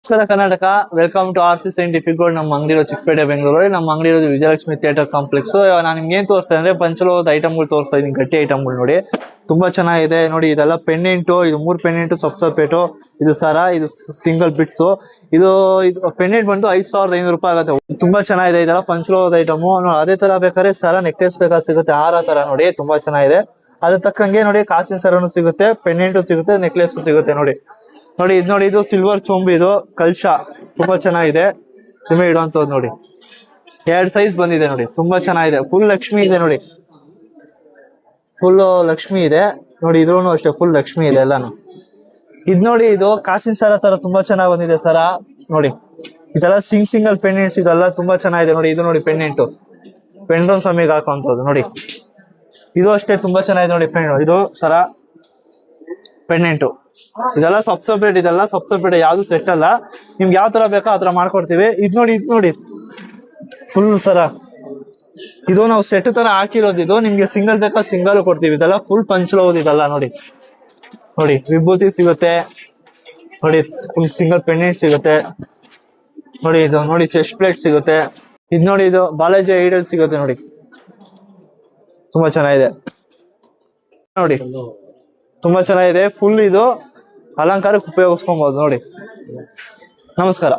ನಮಸ್ಕಾರ Karnataka, welcome to RC scientific gold. ನಮ್ಮ ಅಂಗಡಿ ಇರೋದು ಚಿಕ್ಕಪೇಟೆ, ಬೆಂಗಳೂರಲ್ಲಿ. ನಮ್ಮ ಅಂಗಡಿ ಇರೋದು ವಿಜಯಲಕ್ಷ್ಮಿ ಥಿಯೇಟರ್ ಕಾಂಪ್ಲೆಕ್ಸ್. ನಾನು ನಿಮ್ಗೆ ಏನ್ ತೋರಿಸ್ತಾ ಅಂದ್ರೆ ಪಂಚಲೋಹದ ಐಟಮ್ಗಳು ತೋರಿಸ್ತಾ ಇದೀನಿ, ಗಟ್ಟಿ ಐಟಮ್ಗಳು ನೋಡಿ, ತುಂಬಾ ಚೆನ್ನಾಗಿದೆ ನೋಡಿ. ಇದೆಲ್ಲ ಪೆಂಡೆಂಟು, ಇದು 3 ಪೆಂಡೆಂಟು, ಸಬ್ಸಪೇಟು, ಇದು ಸರ, ಇದು ಸಿಂಗಲ್ ಬಿಟ್ಸ್. ಇದು ಪೆಂಡೆಂಟ್ ಬಂದು 5500 ರೂಪಾಯಿ ಆಗುತ್ತೆ. ತುಂಬಾ ಚೆನ್ನಾಗಿದೆ, ಇದೆಲ್ಲ ಪಂಚಲೋಹದ ಐಟಮು. ಅದೇ ತರ ಬೇಕಾದ್ರೆ ಸರ, ನೆಕ್ಲೆಸ್ ಬೇಕಾದ್ರೆ ಸಿಗುತ್ತೆ, ಹಾರ ತರ ನೋಡಿ, ತುಂಬಾ ಚೆನ್ನಾಗಿದೆ. ಅದ್ರ ತಕ್ಕಂಗೆ ನೋಡಿ, ಕಾಚಿನ ಸರನು ಸಿಗುತ್ತೆ, ಪೆಂಡೆಂಟು ಸಿಗುತ್ತೆ, ನೆಕ್ಲೆಸ್ ಸಿಗುತ್ತೆ ನೋಡಿ. ನೋಡಿ ಇದು ನೋಡಿ, ಇದು ಸಿಲ್ವರ್ ಚೊಂಬು, ಇದು ಕಲ್ಶ, ತುಂಬಾ ಚೆನ್ನಾಗಿದೆ. ನಿಮಗೆ ಇಡುವಂತದ್ದು ನೋಡಿ, 2 ಸೈಜ್ ಬಂದಿದೆ ನೋಡಿ, ತುಂಬಾ ಚೆನ್ನಾಗಿದೆ. ಫುಲ್ ಲಕ್ಷ್ಮಿ ಇದೆ ನೋಡಿ, ಫುಲ್ ಲಕ್ಷ್ಮಿ ಇದೆ ನೋಡಿ. ಇದ್ರೂ ಅಷ್ಟೇ ಫುಲ್ ಲಕ್ಷ್ಮಿ ಇದೆ ಎಲ್ಲಾನು. ಇದ್ ನೋಡಿ, ಇದು ಕಾಸಿನ ಸರ ತರ ತುಂಬಾ ಚೆನ್ನಾಗಿ ಬಂದಿದೆ ಸರ ನೋಡಿ. ಇದೆಲ್ಲ ಸಿಂಗಲ್ ಪೆಂಡೆಂಟ್ಸ್, ಇದೆಲ್ಲ ತುಂಬಾ ಚೆನ್ನಾಗಿದೆ ನೋಡಿ. ಇದು ನೋಡಿ ಪೆಂಡೆಂಟು, ಪೆಂಡನ್ ಸ್ವಾಮಿಗೆ ಹಾಕುವಂಥದ್ದು ನೋಡಿ. ಇದು ಅಷ್ಟೇ ತುಂಬಾ ಚೆನ್ನಾಗಿದೆ ನೋಡಿ. ಇದು ಸರ, ಪೆಂಡೆಂಟು, ಇದೆಲ್ಲ ಸಬ್ಸಪೇಟ್, ಇದೆಲ್ಲ ಸಬ್ಸಪೇಟ್, ಯಾವ್ದು ಸೆಟ್ ಅಲ್ಲ. ನಿಮ್ಗೆ ಯಾವ ತರ ಬೇಕೋ ಆ ತರ ಮಾಡ್ಕೊಡ್ತೀವಿ. ಇದು ನೋಡಿ ಫುಲ್ ಸರ, ಇದು ನಾವು ಸೆಟ್ ತರ ಹಾಕಿರೋದು. ಇದು ನಿಮ್ಗೆ ಸಿಂಗಲ್ ಬೇಕಾ ಸಿಂಗಲ್ ಕೊಡ್ತೀವಿ. ಇದೆಲ್ಲ ಫುಲ್ ಪಂಚಲೋಹದ, ಇದೆಲ್ಲ ನೋಡಿ. ವಿಭೂತಿ ಸಿಗುತ್ತೆ ನೋಡಿ, ಫುಲ್ ಸಿಂಗಲ್ ಪೆಂಡೆಂಟ್ ಸಿಗುತ್ತೆ ನೋಡಿ. ಇದು ನೋಡಿ ಚೆಸ್ಟ್ ಪ್ಲೇಟ್ ಸಿಗುತ್ತೆ. ಇದು ನೋಡಿ, ಇದು ಬಾಲಾಜಿ ಐಡಲ್ ಸಿಗುತ್ತೆ ನೋಡಿ, ತುಂಬಾ ಚೆನ್ನಾಗಿದೆ ನೋಡಿ, ತುಂಬಾ ಚೆನ್ನಾಗಿದೆ. ಫುಲ್ ಇದು ಅಲಂಕಾರಕ್ಕೆ ಉಪಯೋಗಿಸ್ಕೊಬಹುದು ನೋಡಿ. ನಮಸ್ಕಾರ.